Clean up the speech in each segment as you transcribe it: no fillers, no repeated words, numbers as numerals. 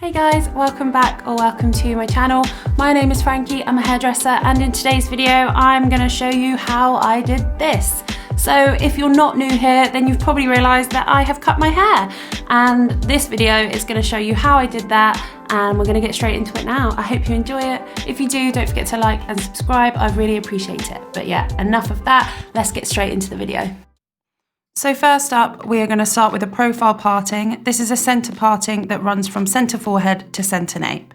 Hey guys, welcome back or welcome to my channel. My name is Frankie, I'm a hairdresser, and in today's video I'm going to show you how I did this. So if you're not new here, then you've probably realised that I have cut my hair, and this video is going to show you how I did that, and we're going to get straight into it now. I hope you enjoy it. If you do, don't forget to like and subscribe, I really appreciate it. But yeah, enough of that, let's get straight into the video. So first up, we are going to start with a profile parting. This is a centre parting that runs from centre forehead to centre nape.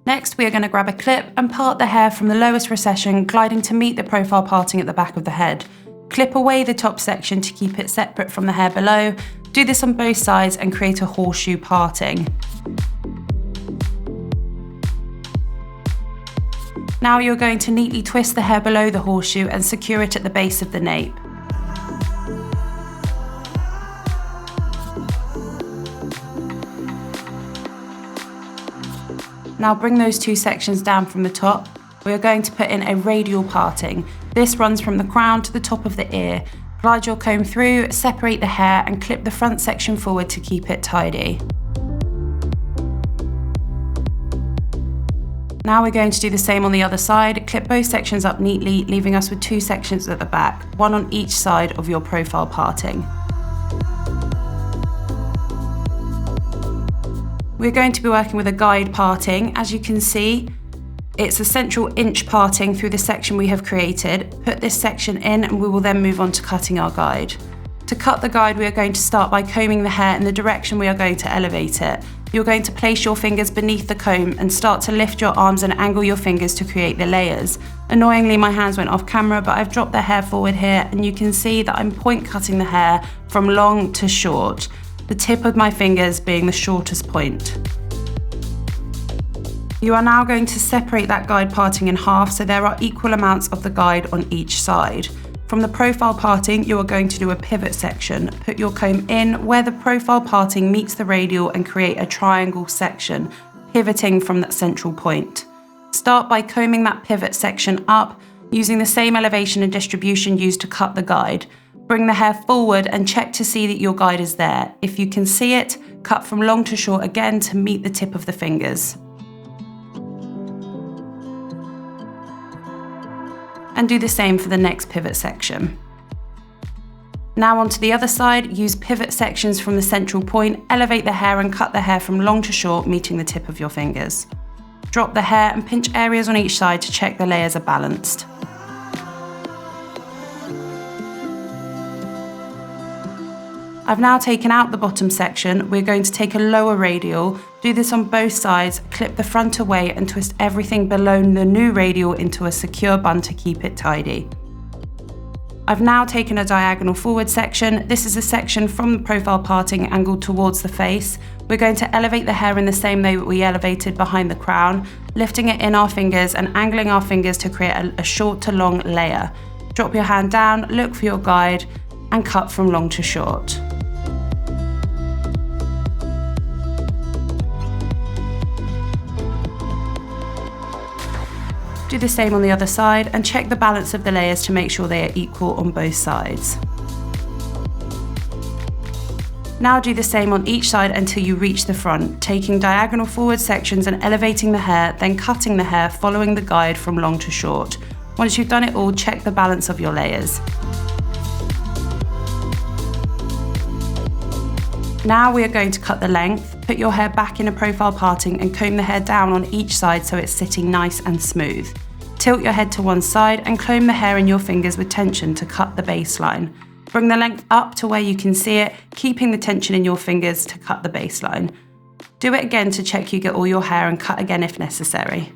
Next, we are going to grab a clip and part the hair from the lowest recession, gliding to meet the profile parting at the back of the head. Clip away the top section to keep it separate from the hair below. Do this on both sides and create a horseshoe parting. Now you're going to neatly twist the hair below the horseshoe and secure it at the base of the nape. Now bring those two sections down from the top. We are going to put in a radial parting. This runs from the crown to the top of the ear. Glide your comb through, separate the hair and clip the front section forward to keep it tidy. Now we're going to do the same on the other side. Clip both sections up neatly, leaving us with two sections at the back, one on each side of your profile parting. We're going to be working with a guide parting. As you can see, it's a central inch parting through the section we have created. Put this section in and we will then move on to cutting our guide. To cut the guide, we are going to start by combing the hair in the direction we are going to elevate it. You're going to place your fingers beneath the comb and start to lift your arms and angle your fingers to create the layers. Annoyingly, my hands went off camera, but I've dropped the hair forward here and you can see that I'm point cutting the hair from long to short, the tip of my fingers being the shortest point. You are now going to separate that guide parting in half so there are equal amounts of the guide on each side. From the profile parting, you are going to do a pivot section. Put your comb in where the profile parting meets the radial and create a triangle section, pivoting from that central point. Start by combing that pivot section up, using the same elevation and distribution used to cut the guide. Bring the hair forward and check to see that your guide is there. If you can see it, cut from long to short again to meet the tip of the fingers. And do the same for the next pivot section. Now onto the other side, use pivot sections from the central point, elevate the hair and cut the hair from long to short, meeting the tip of your fingers. Drop the hair and pinch areas on each side to check the layers are balanced. I've now taken out the bottom section. We're going to take a lower radial, do this on both sides, clip the front away and twist everything below the new radial into a secure bun to keep it tidy. I've now taken a diagonal forward section. This is a section from the profile parting angled towards the face. We're going to elevate the hair in the same way that we elevated behind the crown, lifting it in our fingers and angling our fingers to create a short to long layer. Drop your hand down, look for your guide and cut from long to short. Do the same on the other side and check the balance of the layers to make sure they are equal on both sides. Now do the same on each side until you reach the front, taking diagonal forward sections and elevating the hair, then cutting the hair following the guide from long to short. Once you've done it all, check the balance of your layers. Now we are going to cut the length. Put your hair back in a profile parting and comb the hair down on each side so it's sitting nice and smooth. Tilt your head to one side and comb the hair in your fingers with tension to cut the baseline. Bring the length up to where you can see it, keeping the tension in your fingers to cut the baseline. Do it again to check you get all your hair and cut again if necessary.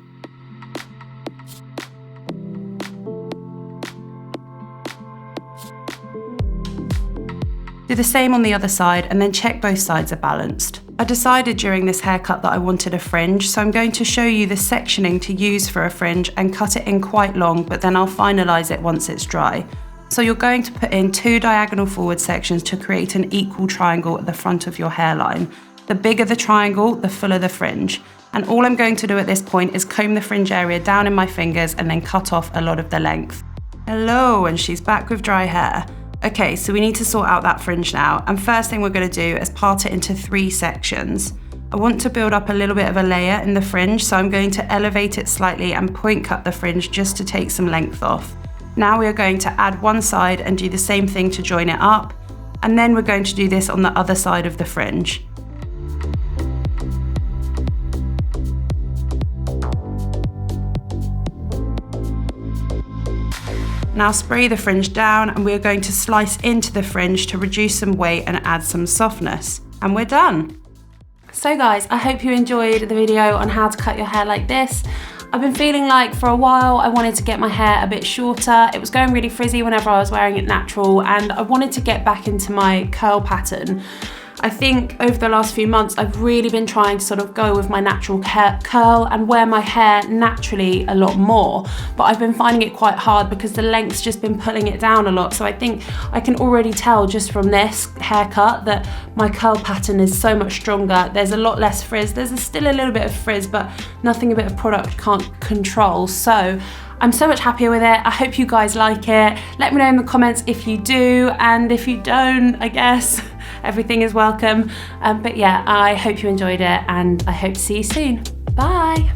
Do the same on the other side and then check both sides are balanced. I decided during this haircut that I wanted a fringe, so I'm going to show you the sectioning to use for a fringe and cut it in quite long, but then I'll finalise it once it's dry. So you're going to put in two diagonal forward sections to create an equal triangle at the front of your hairline. The bigger the triangle, the fuller the fringe. And all I'm going to do at this point is comb the fringe area down in my fingers and then cut off a lot of the length. Hello, and she's back with dry hair. Okay, so we need to sort out that fringe now. And first thing we're going to do is part it into 3 sections. I want to build up a little bit of a layer in the fringe, so I'm going to elevate it slightly and point cut the fringe just to take some length off. Now we are going to add one side and do the same thing to join it up, and then we're going to do this on the other side of the fringe. Now spray the fringe down, and we're going to slice into the fringe to reduce some weight and add some softness. And we're done. So guys, I hope you enjoyed the video on how to cut your hair like this. I've been feeling like for a while I wanted to get my hair a bit shorter. It was going really frizzy whenever I was wearing it natural, and I wanted to get back into my curl pattern. I think over the last few months I've really been trying to sort of go with my natural curl and wear my hair naturally a lot more, but I've been finding it quite hard because the length's just been pulling it down a lot. So I think I can already tell just from this haircut that my curl pattern is so much stronger. There's a lot less frizz. There's still a little bit of frizz, but nothing a bit of product can't control. So I'm so much happier with it. I hope you guys like it. Let me know in the comments if you do, and if you don't, I guess everything is welcome. But yeah, I hope you enjoyed it, and I hope to see you soon. Bye.